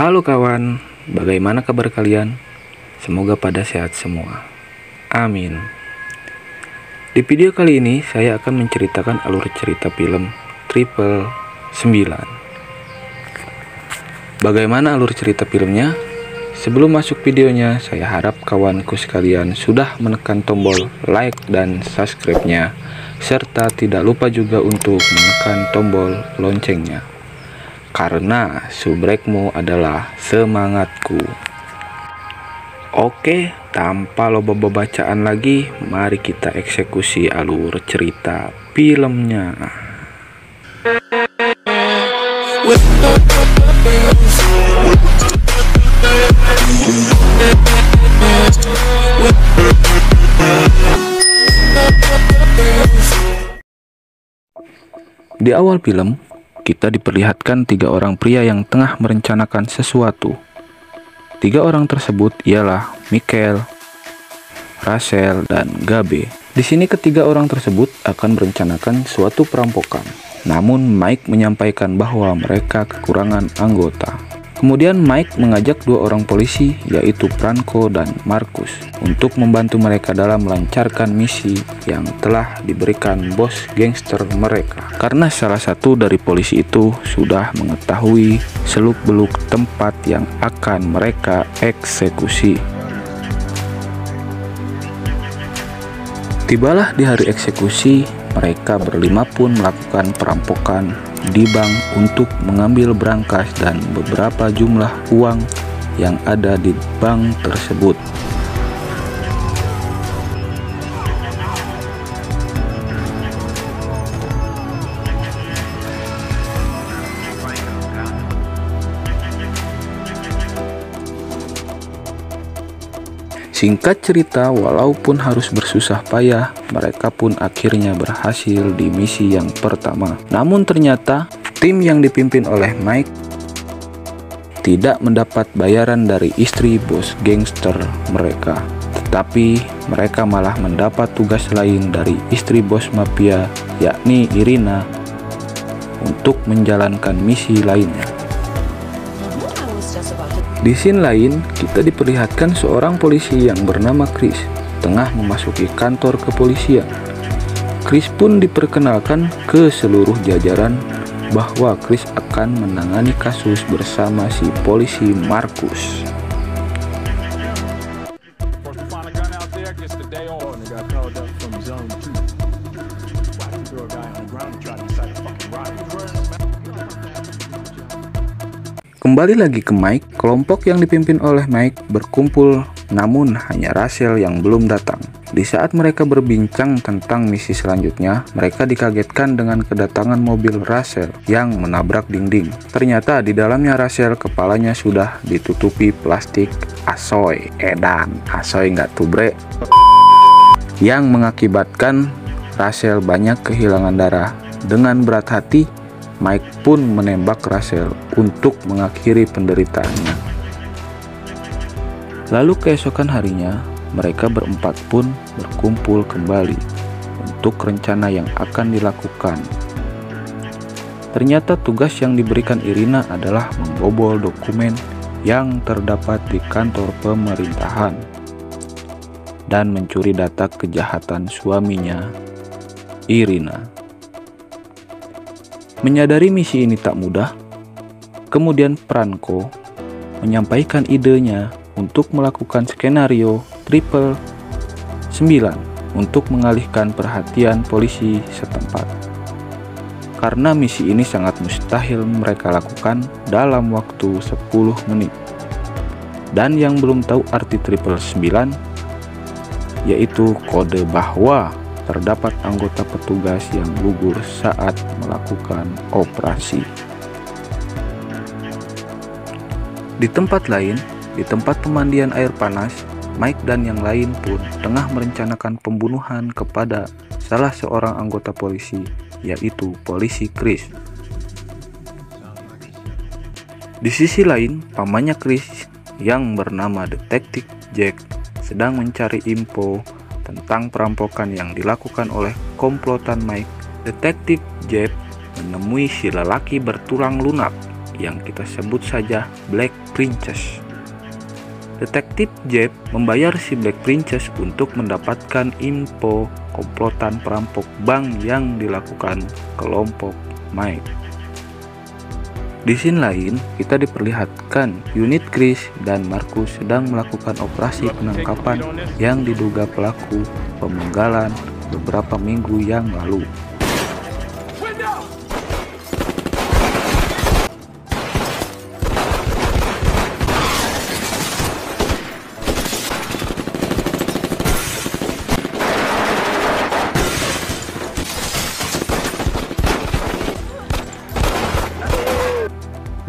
Halo kawan, bagaimana kabar kalian? Semoga pada sehat semua. Amin. Di video kali ini saya akan menceritakan alur cerita film Triple 9. Bagaimana alur cerita filmnya? Sebelum masuk videonya, saya harap kawanku sekalian sudah menekan tombol like dan subscribe-nya, serta tidak lupa juga untuk menekan tombol loncengnya. Karena subrekmu adalah semangatku. Oke, tanpa loba bacaan lagi, mari kita eksekusi alur cerita filmnya. Di awal film, kita diperlihatkan 3 orang pria yang tengah merencanakan sesuatu. 3 orang tersebut ialah Michael, Rachel, dan Gabe. Di sini ketiga orang tersebut akan merencanakan suatu perampokan. Namun Mike menyampaikan bahwa mereka kekurangan anggota. Kemudian Mike mengajak 2 orang polisi, yaitu Franco dan Marcus, untuk membantu mereka dalam melancarkan misi yang telah diberikan bos gangster mereka. Karena salah satu dari polisi itu sudah mengetahui seluk-beluk tempat yang akan mereka eksekusi. Tibalah di hari eksekusi, mereka berlima pun melakukan perampokan di bank untuk mengambil brankas dan beberapa jumlah uang yang ada di bank tersebut. Singkat cerita, walaupun harus bersusah payah, mereka pun akhirnya berhasil di misi yang pertama. Namun ternyata, tim yang dipimpin oleh Mike tidak mendapat bayaran dari istri bos gangster mereka. Tetapi mereka malah mendapat tugas lain dari istri bos mafia, yakni Irina, untuk menjalankan misi lainnya. Di scene lain, kita diperlihatkan seorang polisi yang bernama Chris tengah memasuki kantor kepolisian. Chris pun diperkenalkan ke seluruh jajaran bahwa Chris akan menangani kasus bersama si polisi Marcus. Kembali lagi ke Mike, kelompok yang dipimpin oleh Mike berkumpul, namun hanya Rachel yang belum datang. Di saat mereka berbincang tentang misi selanjutnya, mereka dikagetkan dengan kedatangan mobil Rachel yang menabrak dinding. Ternyata di dalamnya Rachel kepalanya sudah ditutupi plastik asoy, asoy nggak tubre, yang mengakibatkan Rachel banyak kehilangan darah. Dengan berat hati, Mike pun menembak Rachel untuk mengakhiri penderitaannya. Lalu keesokan harinya, mereka berempat pun berkumpul kembali untuk rencana yang akan dilakukan. Ternyata tugas yang diberikan Irina adalah membobol dokumen yang terdapat di kantor pemerintahan dan mencuri data kejahatan suaminya, Irina. Menyadari misi ini tak mudah, kemudian Franco menyampaikan idenya untuk melakukan skenario Triple 9 untuk mengalihkan perhatian polisi setempat. Karena misi ini sangat mustahil mereka lakukan dalam waktu 10 menit. Dan yang belum tahu arti Triple 9, yaitu kode bahwa terdapat anggota petugas yang gugur saat melakukan operasi. Di tempat lain, di tempat pemandian air panas, Mike dan yang lain pun tengah merencanakan pembunuhan kepada salah seorang anggota polisi, yaitu polisi Chris. Di sisi lain, pamannya Chris yang bernama Detektif Jack sedang mencari info tentang perampokan yang dilakukan oleh komplotan Mike. Detektif Jack menemui si lelaki bertulang lunak yang kita sebut saja Black Princess. Detektif Jeb membayar si Black Princess untuk mendapatkan info komplotan perampok bank yang dilakukan kelompok Mike. Di scene lain, kita diperlihatkan unit Chris dan Marcus sedang melakukan operasi penangkapan yang diduga pelaku pemenggalan beberapa minggu yang lalu.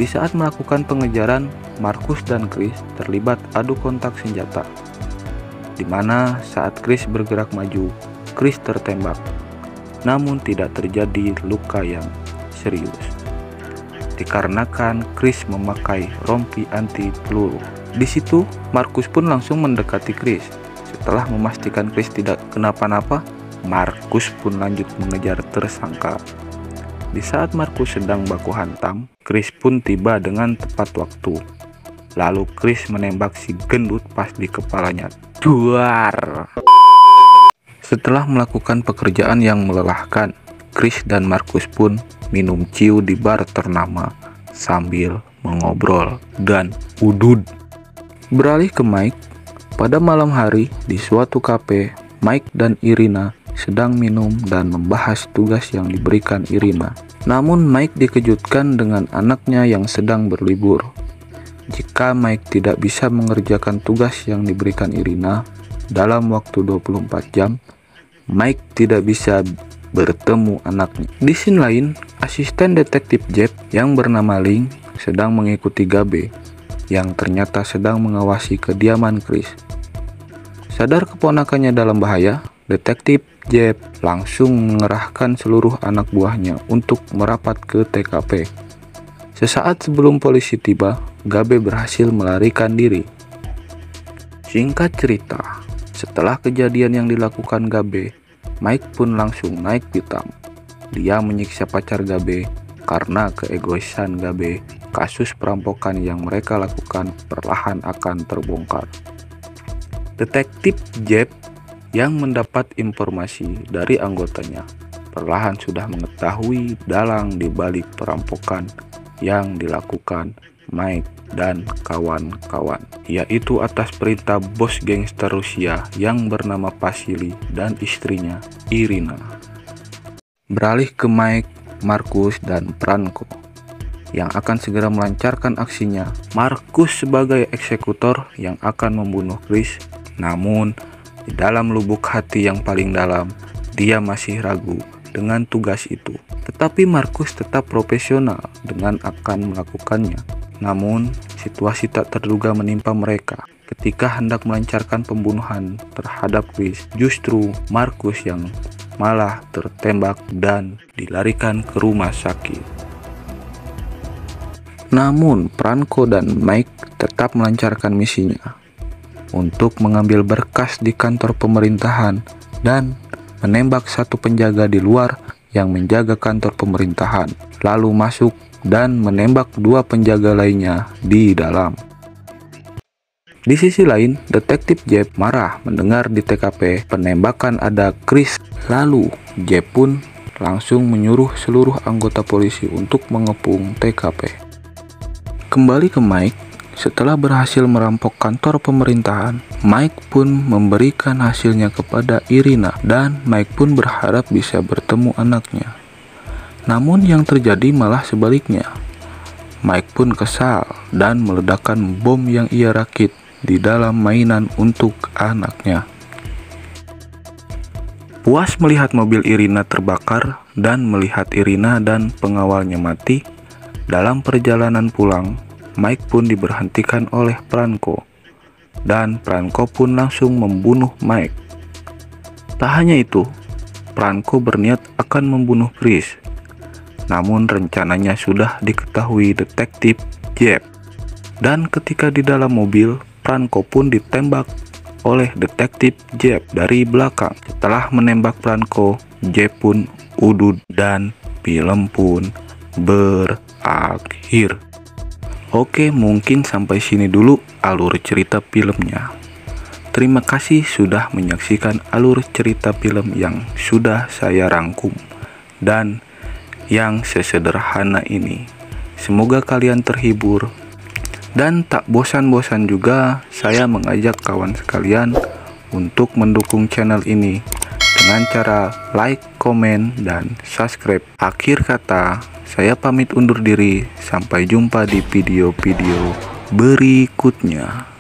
Di saat melakukan pengejaran, Marcus dan Chris terlibat adu kontak senjata, di mana saat Chris bergerak maju, Chris tertembak, namun tidak terjadi luka yang serius, dikarenakan Chris memakai rompi anti peluru. Di situ, Marcus pun langsung mendekati Chris. Setelah memastikan Chris tidak kenapa-napa, Marcus pun lanjut mengejar tersangka. Di saat Marcus sedang baku hantam, Chris pun tiba dengan tepat waktu. Lalu Chris menembak si gendut pas di kepalanya. Duar! Setelah melakukan pekerjaan yang melelahkan, Chris dan Marcus pun minum ciu di bar ternama sambil mengobrol dan udud. Beralih ke Mike, pada malam hari di suatu kafe, Mike dan Irina sedang minum dan membahas tugas yang diberikan Irina. Namun Mike dikejutkan dengan anaknya yang sedang berlibur. Jika Mike tidak bisa mengerjakan tugas yang diberikan Irina dalam waktu 24 jam, Mike tidak bisa bertemu anaknya. Di scene lain, asisten detektif Jeb yang bernama Link sedang mengikuti Gabe yang ternyata sedang mengawasi kediaman Chris. Sadar keponakannya dalam bahaya, detektif Jeb langsung mengerahkan seluruh anak buahnya untuk merapat ke TKP. Sesaat sebelum polisi tiba, Gabe berhasil melarikan diri. Singkat cerita, setelah kejadian yang dilakukan Gabe, Mike pun langsung naik pitam. Dia menyiksa pacar Gabe karena keegoisan Gabe. Kasus perampokan yang mereka lakukan perlahan akan terbongkar. Detektif Jeb yang mendapat informasi dari anggotanya perlahan sudah mengetahui dalang di balik perampokan yang dilakukan Mike dan kawan-kawan, yaitu atas perintah bos gangster Rusia yang bernama Vasily dan istrinya Irina. Beralih ke Mike, Marcus, dan Franco yang akan segera melancarkan aksinya. Marcus sebagai eksekutor yang akan membunuh Chris, namun di dalam lubuk hati yang paling dalam, dia masih ragu dengan tugas itu. Tetapi Marcus tetap profesional dengan akan melakukannya. Namun, situasi tak terduga menimpa mereka. Ketika hendak melancarkan pembunuhan terhadap Chris, justru Marcus yang malah tertembak dan dilarikan ke rumah sakit. Namun, Franco dan Mike tetap melancarkan misinya untuk mengambil berkas di kantor pemerintahan dan menembak satu penjaga di luar yang menjaga kantor pemerintahan, lalu masuk dan menembak dua penjaga lainnya di dalam. Di sisi lain, detektif Jeb marah mendengar di TKP penembakan ada Chris. Lalu Jeb pun langsung menyuruh seluruh anggota polisi untuk mengepung TKP. Kembali ke Mike. Setelah berhasil merampok kantor pemerintahan, Mike pun memberikan hasilnya kepada Irina dan Mike pun berharap bisa bertemu anaknya. Namun yang terjadi malah sebaliknya. Mike pun kesal dan meledakkan bom yang ia rakit di dalam mainan untuk anaknya. Puas melihat mobil Irina terbakar dan melihat Irina dan pengawalnya mati, dalam perjalanan pulang, Mike pun diberhentikan oleh Franco, dan Franco pun langsung membunuh Mike. Tak hanya itu, Franco berniat akan membunuh Chris, namun rencananya sudah diketahui detektif Jeb. Dan ketika di dalam mobil, Franco pun ditembak oleh detektif Jeb dari belakang. Setelah menembak Franco, Jeb pun udud dan film pun berakhir. Oke, mungkin sampai sini dulu alur cerita filmnya. Terima kasih sudah menyaksikan alur cerita film yang sudah saya rangkum dan yang sesederhana ini. Semoga kalian terhibur dan tak bosan-bosan juga saya mengajak kawan sekalian untuk mendukung channel ini dengan cara like, komen, dan subscribe. Akhir kata, saya pamit undur diri. Sampai jumpa di video-video berikutnya.